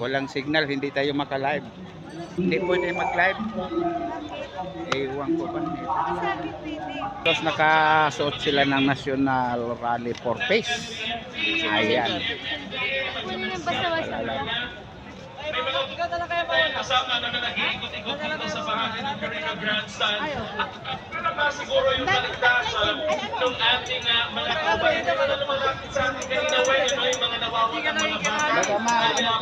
Walang signal, hindi tayo maka-live. Hindi pwede mag-live. Ewan ko ba. Tapos nakasuot sila ng National Rally for Peace. Ayan. May mga kasama na nag-iikot-ikot dito sa bahagi ng Carino Grandstand. Ano ba siguro yung kaligtasan ng ating mga kabayan na lumalapit sa ating kanina, yung mga nawawalang mga bata.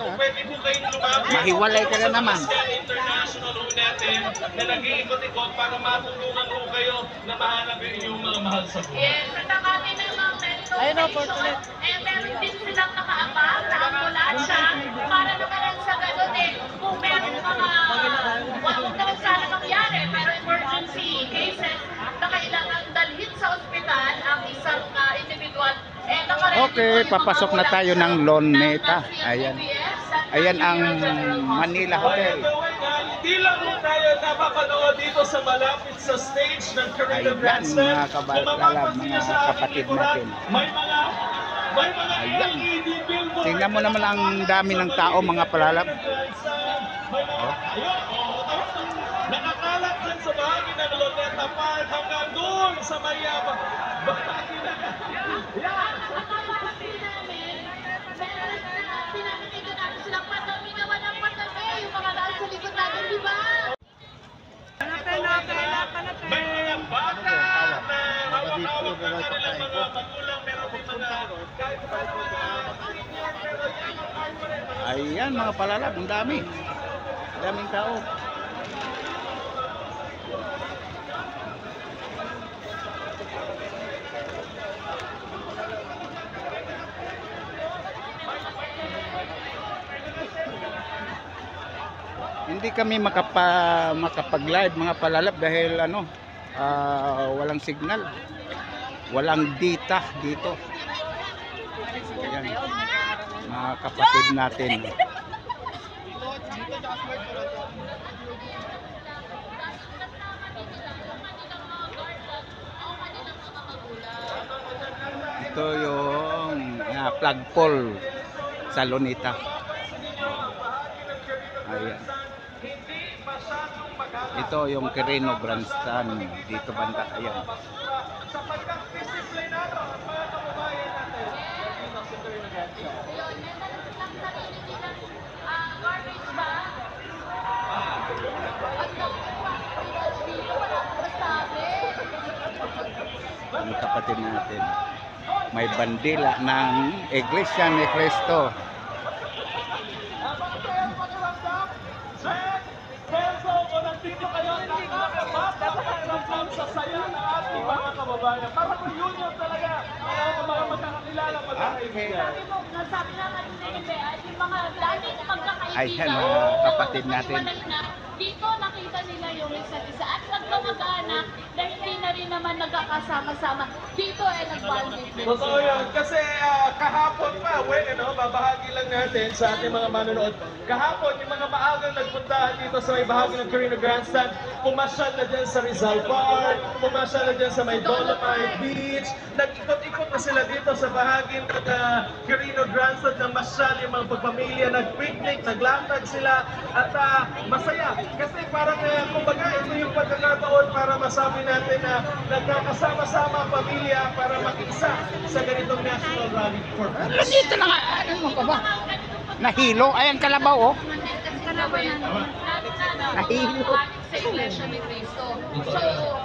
Kung pwede po kayong lumapit, Mahiwalay ka na naman. International ho natin na nag-iikot-ikot para matulungan ho kayo na mahanap yung inyong mga mahal sa buhay. Yes, at ang ating namang mental meron din silang nakaabang na ambulansya para naman sa ganun kung meron mga huwag naman sana mangyari, pero emergency cases na kailangan dalhin sa ospital ang isang individual. Okay, papasok na tayo ng Luneta. Ayan. Ayan ang Manila Hotel. Hindi lang po tayo napapanood dito sa malapit sa stage ng Carino Grandstand. Mga kabalalab, mga kapatid natin. May mga LED billboard. Tingnan mo naman ang dami ng tao, mga palalab. Nakakalat dyan sa bahagi ng Luneta Park hanggang doon sa Mayama. Bahagi na. Pinapakita natin silang patabi na walang patabi. Yung mga daan sa likod natin, di ba? May mga bata na hawak-hawak ng kanilang mga magulang, meron din mga kahit pa senior, pero yan ang kahit pa rin. Ayan mga palalab, ang dami. Daming tao. Hindi kami makapag-live mga palalab dahil walang signal. Walang data dito. Ayan, mga kapatid natin. Ito yung flagpole sa Luneta. Ayan. Ito yung Carino Grandstand dito banda. Ayan. Sapagkat disiplinado ang mga kababayan natin. Ang kapatid natin. May bandila ng Iglesia ni Cristo. Dito kayo nakakapagpaparamdam sa saya ng ating mga kababayan. Para reunion talaga ang mga magkakakilala, magkakaibigan. Nasabi na kanina ni Bea, yung mga dating magkakaibigan. Ayan mga kapatid natin. Dito nakita nila yung isa't isa at nagkamag-anak na hindi na rin naman nagkakasama-sama. Dito ay nag-bonding. Totoo yun. Kasi kahapon pa, babahagi lang natin sa ating mga manonood. Kahapon, yung mga maagang nagpuntahan dito sa may bahagi ng Carino Grandstand, pumasyal na dyan sa Rizal Park, pumasyal na dyan sa may Dolomite Beach, nag-ikot-ikot na sila dito sa bahagi ng Carino Grandstand ng masyal, yung mga pagpamilya, nag-picnic, naglatag sila, at masaya. Kasi parang, kumbaga, ito yung pagkakataon para masabi natin na nagkakasama-sama ang pamilya para makiisa sa ganitong National Rally for Peace. Dito lang, ano ka ba? Nahilo? Ayan kalabaw, oh. Nahilo. Sa Iglesia ni Cristo. So,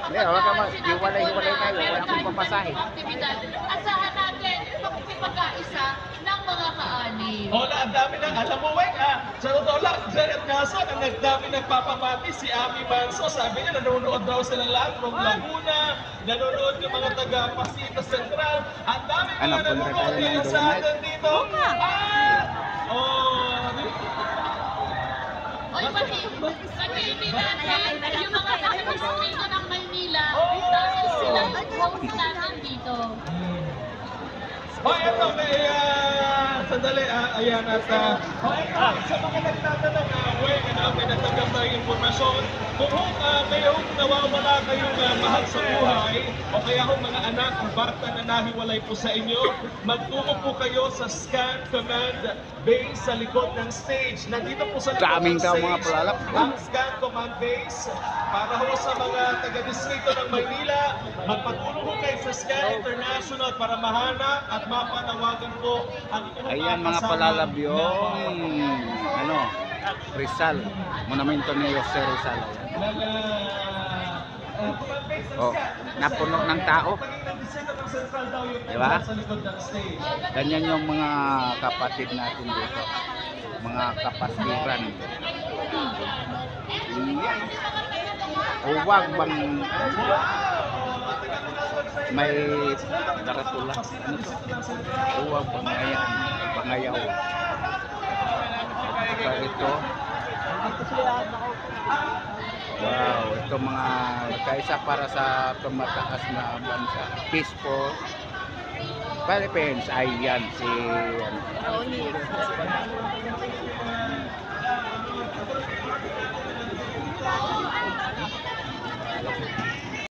Wala ka hiwalay-hiwalay tayo. Wala akong papasahe. Aktibidad. Asahan natin pagkipagkaisa ng mga kaani. Hola, ang dami na, alam mo, sa totoo lang, Janet Nason, ang nagdami nagpapamati si Ami Manso. Sabi niya, nanonood daw sila lahat from Laguna, nanonood yung mga taga Pasita Central. Ang dami mga nanonood din sa atin dito. Oy, pati hindi natin yung mga nakikisipito ng Maynila dahil sila host natin dito. Eto, sandali, ayan, at sa mga nagtatanong, may natatanggap ba yung impormasyon. Kung mayroong nawawala kayong mahal sa buhay, o kaya kung mga anak o bata na nahiwalay po sa inyo, magtungo po kayo sa Scan Command Base sa likod ng stage. Nandito po sa likod Daming ng daw stage mga palalap. ang Scan Command Base para ho sa mga taga-distrito ng Maynila, magpatulong po kayo sa Scan International para mahanap at mapanawagan po ang inyong Ayan mga kasama palalab na- yung ano, Rizal. Monumento ni Jose Rizal. ng Command Base ng Oh, Scan. napuno ng tao. Pagiging distrito ng Central daw yung Diba? sa likod ng stage. Ganyan yung mga kapatid natin dito. Mga kapatiran. Huwag bang may karatula. Ano to? Huwag bangayaw. Saka ito. Wow, ito mga kaisa para sa tumataas na bansa. Peaceful Philippines. Ayan si